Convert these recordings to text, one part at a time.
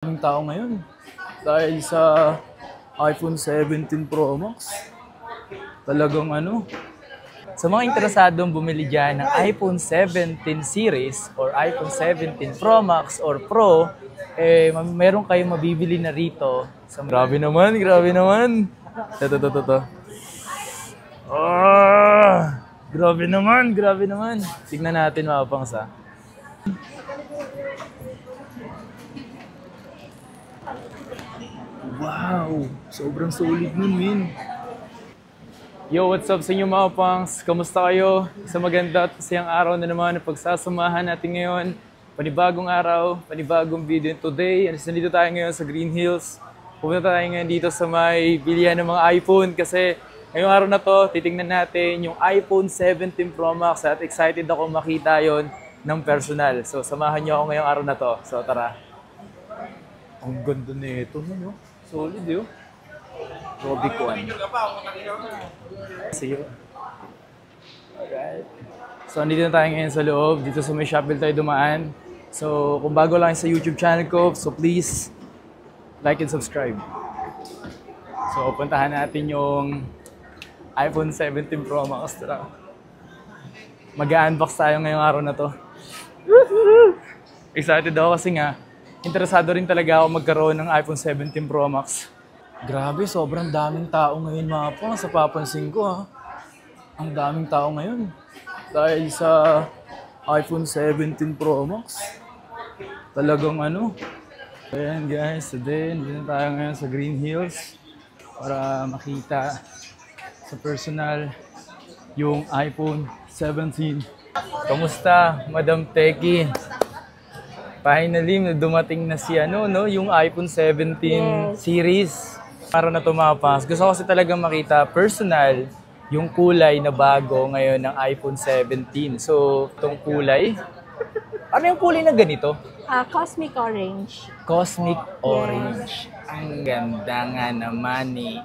Daming tao ngayon dahil sa iPhone 17 Pro Max. Talagang sa mga interesadong bumili dyan ng iPhone 17 series or iPhone 17 Pro Max or Pro, meron kayong mabibili na rito. Grabe naman, grabe naman. Ito. Grabe naman, grabe naman. Tignan natin mga pangs. Wow! Sobrang solid nun, min. Yo, what's up sa inyo mga pangs? Kamusta kayo? Sa maganda at masayang araw na naman na pagsasamahan natin ngayon. Panibagong araw, panibagong video. Today, nandito tayo ngayon sa Green Hills. Pupunta tayo ngayon dito sa may bilihan ng mga iPhone kasi ngayong araw na to, titingnan natin yung iPhone 17 Pro Max at excited ako makita yon ng personal. So, samahan nyo ako ngayong araw na to. So, tara. Ang ganda nito, no? Solid yun. Robicon. See you. Alright. So, andito na tayo ngayon sa loob. Dito sa may Shopville tayo dumaan. So, kung bago lang sa YouTube channel ko, so please, like and subscribe. So, puntahan natin yung iPhone 17 Pro Max. Mag-unbox tayo ngayong araw na to. Excited ako kasi nga, interesado rin talaga ako magkaroon ng iPhone 17 Pro Max. Grabe, sobrang daming tao ngayon mga po. Sa papansin ko ha. Ang daming tao ngayon. Dahil sa iPhone 17 Pro Max. Talagang Ayan guys, today, dito tayo ngayon sa Green Hills. Para makita sa personal yung iPhone 17. Kamusta, Madam Techie? Finally, dumating na si yung iPhone 17 series. Para na tumapas. Gusto ko kasi talaga makita personal yung kulay na bago ngayon ng iPhone 17. So, itong kulay. Ano yung kulay na ganito? Cosmic Orange. Cosmic Orange. Yes. Ang ganda nga naman eh.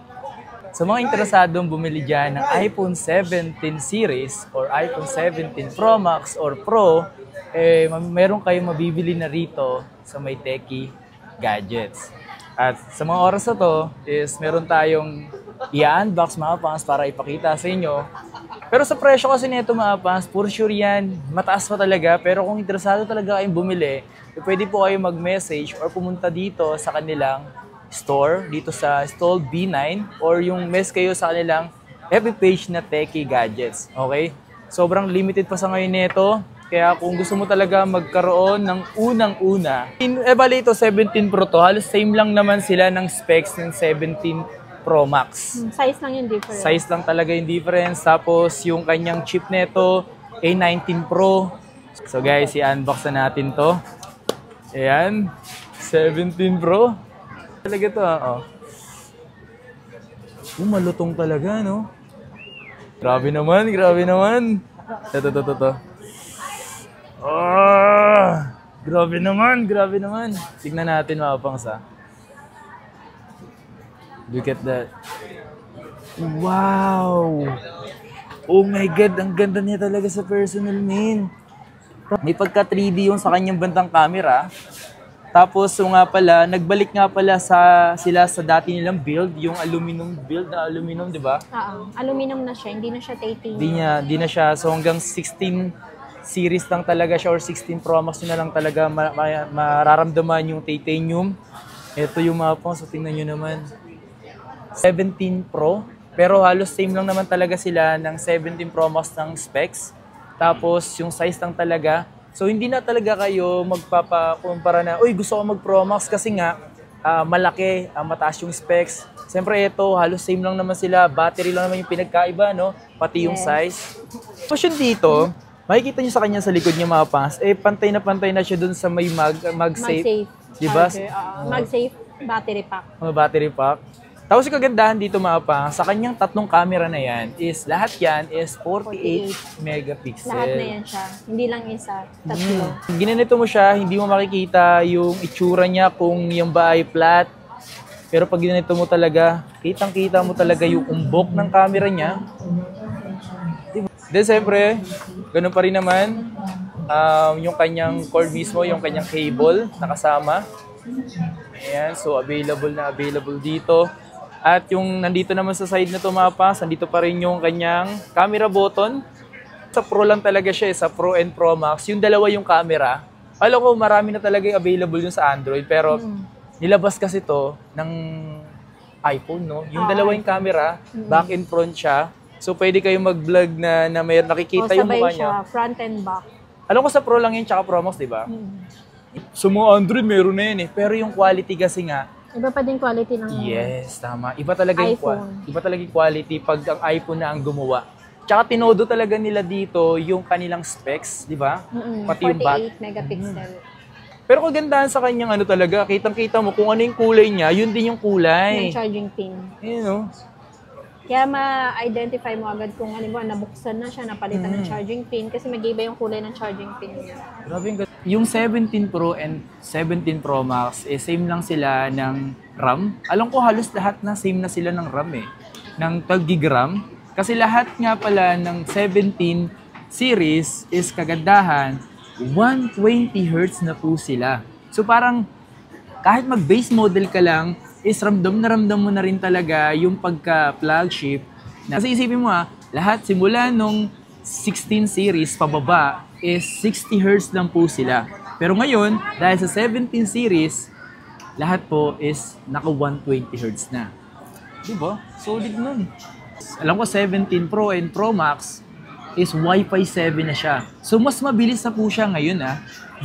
Sa mga interesadong bumili dyan ng iPhone 17 series or iPhone 17 Pro Max or Pro, meron kayong mabibili na rito sa may Techie Gadgets. At sa mga oras na to is meron tayong i-unbox mga pangs para ipakita sa inyo. Pero sa presyo kasi nito mga pangs, for sure yan, mataas pa talaga. Pero kung interesado talaga kayong bumili, pwede po kayo mag-message or pumunta dito sa kanilang store, dito sa Stall B9 or yung mess kayo sa kanilang FB page na Techie Gadgets. Okay? Sobrang limited pa sa ngayon nito. Kaya kung gusto mo talaga magkaroon ng unang-una, bali ito 17 Pro to, halos same lang naman sila ng specs ng 17 Pro Max. Size lang yung difference. Size lang talaga yung difference. Tapos yung kanyang chip nito, A19 Pro. So guys, i-unbox na natin to. Ayan, 17 Pro. Talaga to malutong talaga, no? Grabe naman, grabe naman. Ito. Grabe naman, grabe naman. Tignan natin mga pangs. Look at that. Wow! Oh my God, ang ganda niya talaga sa personal, man. May pagka 3D yung sa kanyang bantang camera. Tapos nagbalik nga pala sila sa dati nilang build, yung aluminum build na aluminum, di ba? Aluminum na siya, hindi na siya titanium. Hindi na siya. So hanggang 16 series lang talaga siya or 16 Pro Max na lang talaga mararamdaman yung titanium. Ito yung mga pong, so tingnan nyo naman. 17 Pro, pero halos same lang naman talaga sila ng 17 Pro Max ng specs. Tapos yung size lang talaga. So hindi na talaga kayo magpapakumpara na, uy gusto ko mag Pro Max kasi nga malaki, mataas yung specs. Siyempre ito, halos same lang naman sila. Battery lang naman yung pinagkaiba, no? Pati yung size. Tapos yun dito, makikita nyo sa kanya sa likod niya mga pangs, pantay na siya dun sa may MagSafe. Diba? MagSafe battery pack. Battery pack. Tapos yung kagandahan dito mga pangs, sa kanyang tatlong camera na yan, lahat yan is 48 megapixel. Lahat na yan siya. Hindi lang isa. Tatlo. Ginanito mo siya, hindi mo makikita yung itsura niya kung yung ba ay flat. Pero pag ginanito mo talaga, kitang-kita mo talaga yung umbok ng camera niya. Then siyempre, ganun pa rin naman, yung kanyang cord mismo, yung kanyang cable nakasama. Ayan, so available dito. At yung nandito naman sa side na tumapas, nandito pa rin yung kanyang camera button. Sa Pro lang talaga siya, sa Pro and Pro Max. Yung dalawa yung camera. Alam ko marami na talaga yung available yung sa Android, pero nilabas kasi to ng iPhone, no? Yung dalawa yung camera, back and front siya. So pwede kayo mag-vlog na may nakikita yung mukha sabay niya. siya, front and back. Alam ko sa Pro lang yun, tsaka Pro Max, di ba? So mga Android meron na yun eh. Pero yung quality kasi nga, Iba pa din quality ng yes, tama. Iba talaga yung iPhone. iba talaga yung quality pag ang iPhone na ang gumawa. Tsaka tinodo talaga nila dito yung kanilang specs, di ba? Pati yung back. 48 megapixel. Pero kagandahan sa kanyang ano talaga, kitang-kita mo kung ano yung kulay niya, yun din yung kulay. Ng charging pin. Ayun, no? Kaya ma-identify mo agad kung halimbawa nabuksan na siya, napalitan ng charging pin kasi mag-iba yung kulay ng charging pin niya. Grabe yung yung 17 Pro and 17 Pro Max, same lang sila ng RAM. Alam ko halos lahat na same na sila ng RAM eh. Ng 12 GB RAM. Kasi lahat nga pala ng 17 series is kagandahan, 120 Hz na po sila. So parang kahit mag-base model ka lang, is ramdam mo na rin talaga yung pagka-flagship. Kasi isipin mo lahat simula nung 16 series pababa is 60 Hz lang po sila. Pero ngayon, dahil sa 17 series, lahat po is naka 120 Hz na. Diba? Solid nun. Alam ko 17 Pro and Pro Max is Wi-Fi 7 na siya. So mas mabilis na po siya ngayon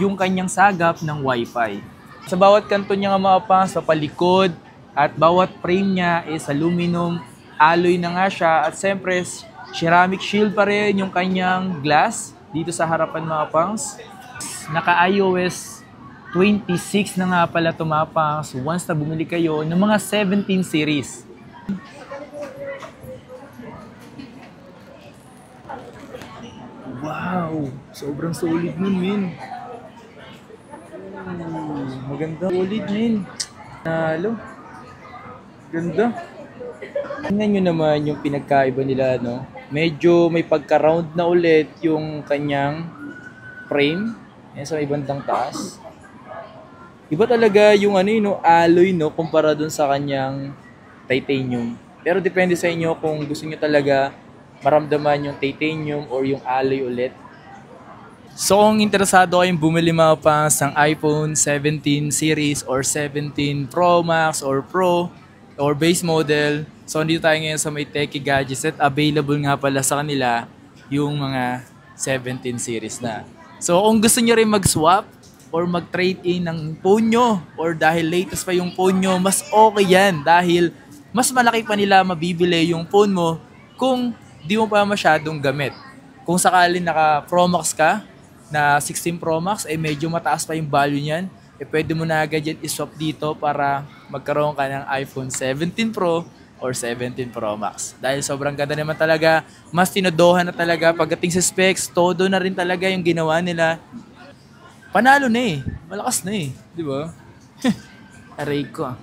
yung kanyang sagap ng Wi-Fi. Sa bawat kanto niya nga mapa, sa palikod, at bawat frame niya is aluminum, alloy na nga siya, at siyempre ceramic shield pa rin yung kanyang glass dito sa harapan mga pangs. Naka iOS 26 na nga pala tumapangs once na bumili kayo ng mga 17 series. Wow! Sobrang solid nun, min. Maganda. Solid, min. Nalo. Ganda. Tingnan nyo naman yung pinagkaiba nila, no? Medyo may pagka-round na ulit yung kanyang frame. Yan sa may bandang taas. Iba talaga yung alloy, no? Kumpara dun sa kanyang titanium. Pero depende sa inyo kung gusto nyo talaga maramdaman yung titanium or yung alloy ulit. So kung interesado kayong bumili mga pangs ng iPhone 17 series or 17 Pro Max or Pro or base model, so dito tayo ngayon sa may Techie Gadgets at available nga pala sa kanila yung mga 17 series na. So kung gusto nyo rin mag-swap or mag-trade in ng phone nyo or dahil latest pa yung phone nyo, mas okay yan dahil mas malaki pa nila mabibili yung phone mo kung di mo pa masyadong gamit. Kung sakaling naka Pro Max ka, na 16 Pro Max, medyo mataas pa yung value niyan, pwede mo na agad yan iswap dito para magkaroon ka ng iPhone 17 Pro or 17 Pro Max. Dahil sobrang ganda naman talaga, mas tinodohan na talaga pagdating sa specs, todo na rin talaga yung ginawa nila. Panalo na malakas na di ba? Aray ko